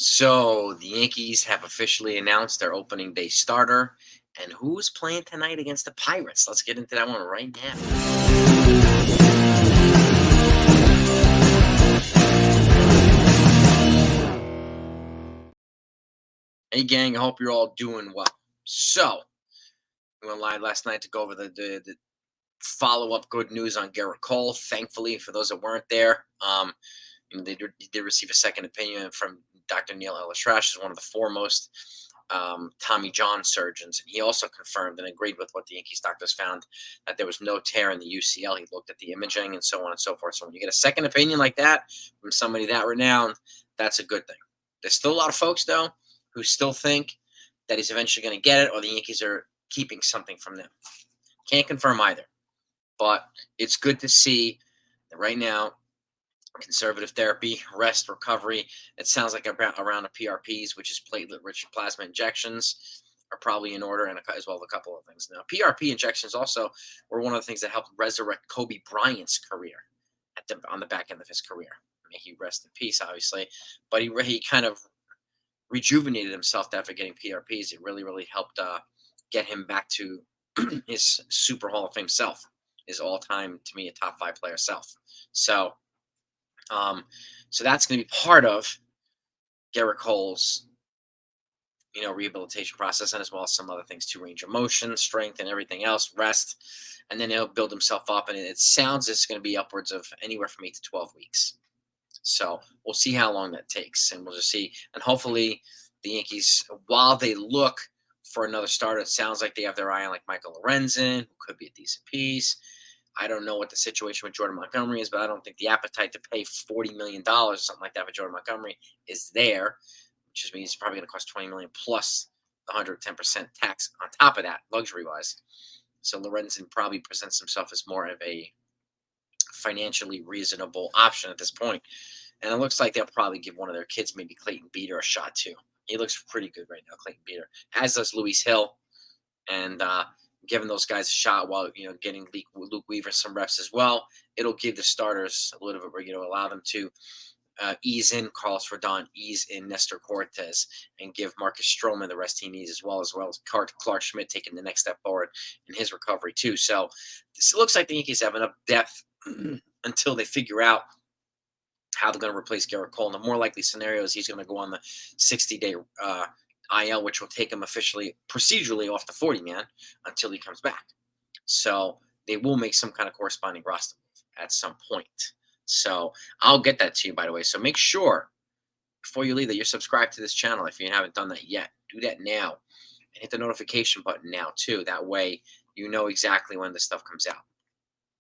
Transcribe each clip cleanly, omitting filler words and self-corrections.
So the Yankees have officially announced their opening day starter. And who's playing tonight against the Pirates? Let's get into that one right now. Hey, gang, I hope you're all doing well. So, we went live last night to go over the follow up good news on Gerrit Cole. Thankfully, for those that weren't there, they did receive a second opinion from Dr. Neil Ellis Rash, is one of the foremost Tommy John surgeons. And he also confirmed and agreed with what the Yankees doctors found, that there was no tear in the UCL. He looked at the imaging and so on and so forth. So when you get a second opinion like that from somebody that renowned, that's a good thing. There's still a lot of folks, though, who still think that he's eventually going to get it or the Yankees are keeping something from them. Can't confirm either. But it's good to see that right now, conservative therapy, rest, recovery. It sounds like around the PRPs, which is platelet-rich plasma injections, are probably in order, and as well as a couple of things. Now, PRP injections also were one of the things that helped resurrect Kobe Bryant's career on the back end of his career. May he rest in peace, obviously, but he kind of rejuvenated himself after getting PRPs. It really, really helped get him back to his Super Hall of Fame self, his all-time, to me, a top 5 player self. So that's going to be part of Gerrit Cole's, rehabilitation process, and as well as some other things to range of motion, strength, and everything else, rest, and then he'll build himself up. And it sounds it's going to be upwards of anywhere from 8 to 12 weeks. So we'll see how long that takes, and we'll just see. And hopefully, the Yankees, while they look for another starter, it sounds like they have their eye on like Michael Lorenzen, who could be a decent piece. I don't know what the situation with Jordan Montgomery is, but I don't think the appetite to pay $40 million or something like that for Jordan Montgomery is there, which just means it's probably going to cost $20 million plus the 110% tax on top of that, luxury-wise. So Lorenzen probably presents himself as more of a financially reasonable option at this point. And it looks like they'll probably give one of their kids, maybe Clayton Beeter, a shot too. He looks pretty good right now, Clayton Beeter, as does Luis Hill. And giving those guys a shot while getting Luke Weaver some reps as well, it'll give the starters a little bit, allow them to ease in Carlos Rodon, ease in Nestor Cortez, and give Marcus Stroman the rest he needs, as well as Clark Schmidt taking the next step forward in his recovery too. So this looks like the Yankees have enough depth until they figure out how they're going to replace Gerrit Cole. And the more likely scenario is he's going to go on the 60-day IL, which will take him officially, procedurally off the 40-man until he comes back. So they will make some kind of corresponding roster at some point. So I'll get that to you, by the way. So make sure before you leave that you're subscribed to this channel if you haven't done that yet. Do that now. And hit the notification button now, too. That way you know exactly when this stuff comes out.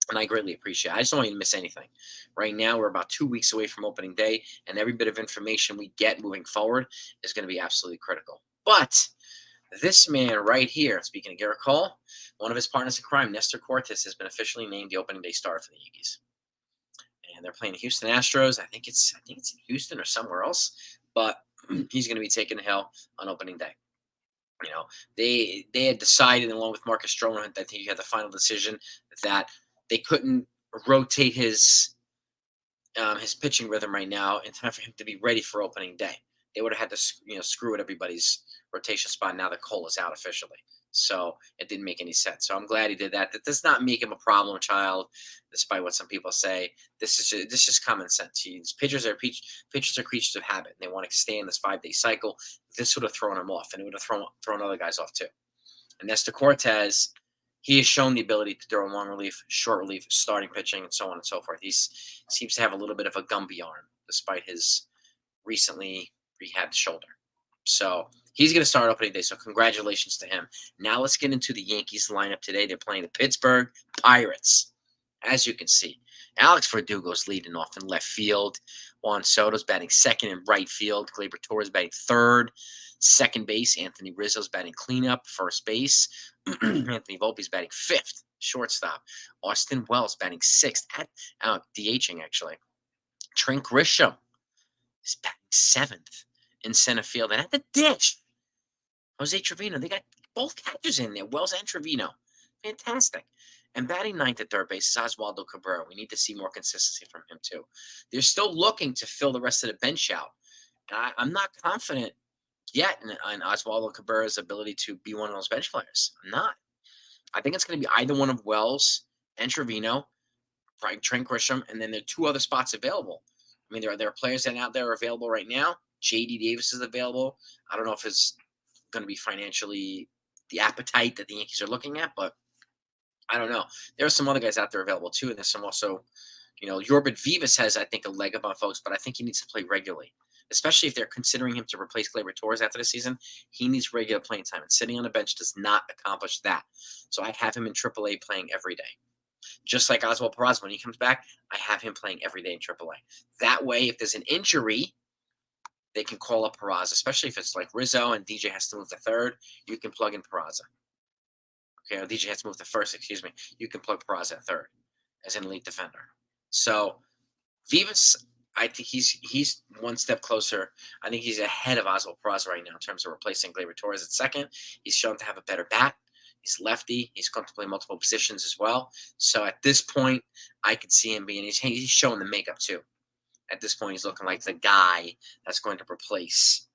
And I greatly appreciate it. I just don't want you to miss anything. Right now, we're about 2 weeks away from opening day, and every bit of information we get moving forward is going to be absolutely critical. But this man right here, speaking of Gerrit Cole, one of his partners in crime, Nestor Cortez, has been officially named the opening day starter for the Yankees. And they're playing the Houston Astros. I think it's in Houston or somewhere else, but he's going to be taking the hill on opening day. They had decided, along with Marcus Stroman, I think he had the final decision that they couldn't rotate his pitching rhythm right now in time for him to be ready for opening day. They would have had to screw with everybody's rotation spot now that Cole is out officially. So it didn't make any sense. So I'm glad he did that. That does not make him a problem child, despite what some people say. This is just common sense. Pitchers are creatures of habit, and they want to stay in this 5-day cycle. This would have thrown him off, and it would have thrown other guys off too. And Nestor Cortez, he has shown the ability to throw long relief, short relief, starting pitching, and so on and so forth. He seems to have a little bit of a Gumby arm, despite his recently rehabbed shoulder. So he's going to start opening day, so congratulations to him. Now let's get into the Yankees lineup today. They're playing the Pittsburgh Pirates. As you can see, Alex Verdugo's leading off in left field. Juan Soto's batting second in right field. Gleyber Torres batting third. Second base, Anthony Rizzo's batting cleanup. First base, Anthony Volpe's batting fifth. Shortstop, Austin Wells batting sixth. DHing, actually. Trent Grisham is batting seventh in center field. And at the ditch, Jose Trevino. They got both catchers in there, Wells and Trevino. Fantastic. And batting ninth at third base is Oswaldo Cabrera. We need to see more consistency from him, too. They're still looking to fill the rest of the bench out I'm not confident yet in Oswaldo Cabrera's ability to be one of those bench players. I'm not. I think it's going to be either one of Wells and Trevino, probably Trent Grisham, and then there are two other spots available. I mean, there are players that out there are available right now. J.D. Davis is available. I don't know if it's going to be financially the appetite that the Yankees are looking at, but I don't know. There are some other guys out there available too, and there's some also, Yorbit Vivas has, I think, a leg up on folks, but I think he needs to play regularly, especially if they're considering him to replace Gleyber Torres after the season. He needs regular playing time, and sitting on the bench does not accomplish that. So I have him in AAA playing every day. Just like Oswald Peraza, when he comes back, I have him playing every day in AAA. That way, if there's an injury, they can call up Peraza, especially if it's like Rizzo and DJ has to move to third, you can plug in Peraza. Okay, or DJ has to move to first, excuse me. You can plug Peraza at third as an elite defender. So Vivas, I think he's one step closer. I think he's ahead of Oswald Peraza right now in terms of replacing Gleyber Torres at second. He's shown to have a better bat. He's lefty. He's come to play multiple positions as well. So at this point, I could see him being, he's showing the makeup too. At this point, he's looking like the guy that's going to replace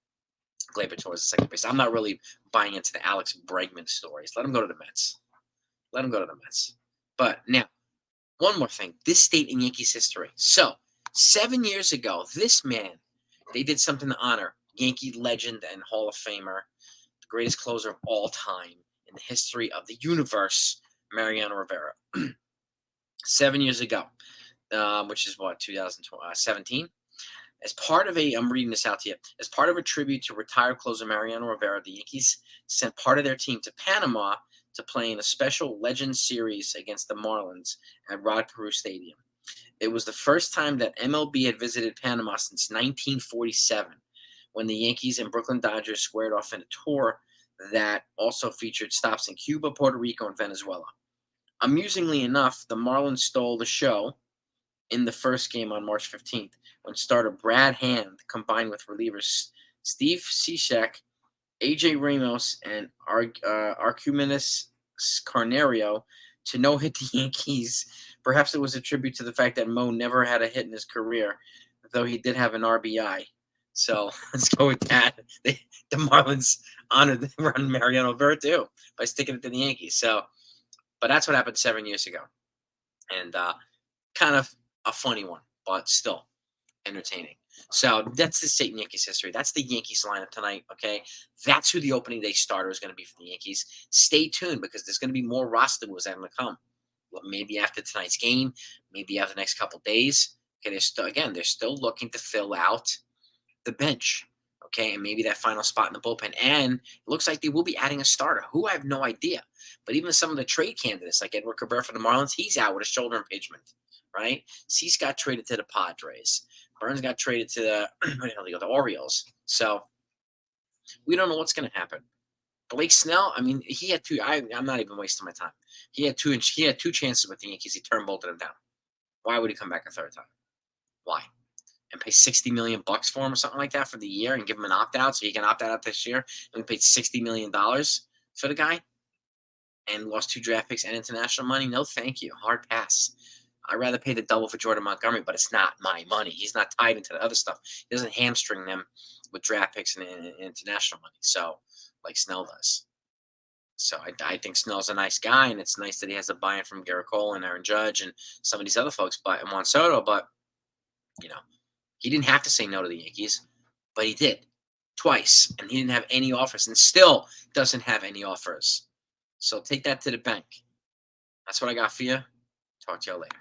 Gleyber Torres at second base. I'm not really buying into the Alex Bregman stories. Let him go to the Mets. Let him go to the Mets. But now, one more thing. This date in Yankees history. So, 7 years ago, this man, they did something to honor Yankee legend and Hall of Famer, the greatest closer of all time in the history of the universe, Mariano Rivera. 7 years ago, which is what, 2017? As part of I'm reading this out to you, as part of a tribute to retired closer Mariano Rivera, the Yankees sent part of their team to Panama to play in a special Legends series against the Marlins at Rod Carew Stadium. It was the first time that MLB had visited Panama since 1947, when the Yankees and Brooklyn Dodgers squared off in a tour that also featured stops in Cuba, Puerto Rico, and Venezuela. Amusingly enough, the Marlins stole the show in the first game on March 15th, when starter Brad Hand combined with relievers Steve Cishek, A.J. Ramos, and Arcumedes Carnerio to no-hit the Yankees. Perhaps it was a tribute to the fact that Mo never had a hit in his career, though he did have an RBI. So let's go with that. The Marlins honored Mariano Rivera too by sticking it to the Yankees. But that's what happened 7 years ago. And kind of a funny one, but still entertaining. So that's the state in Yankees history. That's the Yankees lineup tonight, okay? That's who the opening day starter is going to be for the Yankees. Stay tuned because there's going to be more roster moves that are going to come. Well, maybe after tonight's game, maybe after the next couple days. Okay, they're still looking to fill out the bench, okay? And maybe that final spot in the bullpen. And it looks like they will be adding a starter. Who, I have no idea. But even some of the trade candidates, like Edward Cabrera for the Marlins, he's out with a shoulder impingement, right? Cease got traded to the Padres. Burns got traded to the Orioles. So we don't know what's going to happen. Blake Snell, I mean, he had two. I'm not even wasting my time. He had two chances with the Yankees. He turned both of them down. Why would he come back a third time? Why? And pay $60 million for him or something like that for the year and give him an opt-out so he can opt out this year? And we paid $60 million for the guy and lost 2 draft picks and international money? No, thank you. Hard pass. I'd rather pay the double for Jordan Montgomery, but it's not my money. He's not tied into the other stuff. He doesn't hamstring them with draft picks and international money, so like Snell does. So I think Snell's a nice guy, and it's nice that he has a buy-in from Gerrit Cole and Aaron Judge and some of these other folks, and Juan Soto, but, he didn't have to say no to the Yankees, but he did twice, and he didn't have any offers and still doesn't have any offers. So take that to the bank. That's what I got for you. Talk to y'all later.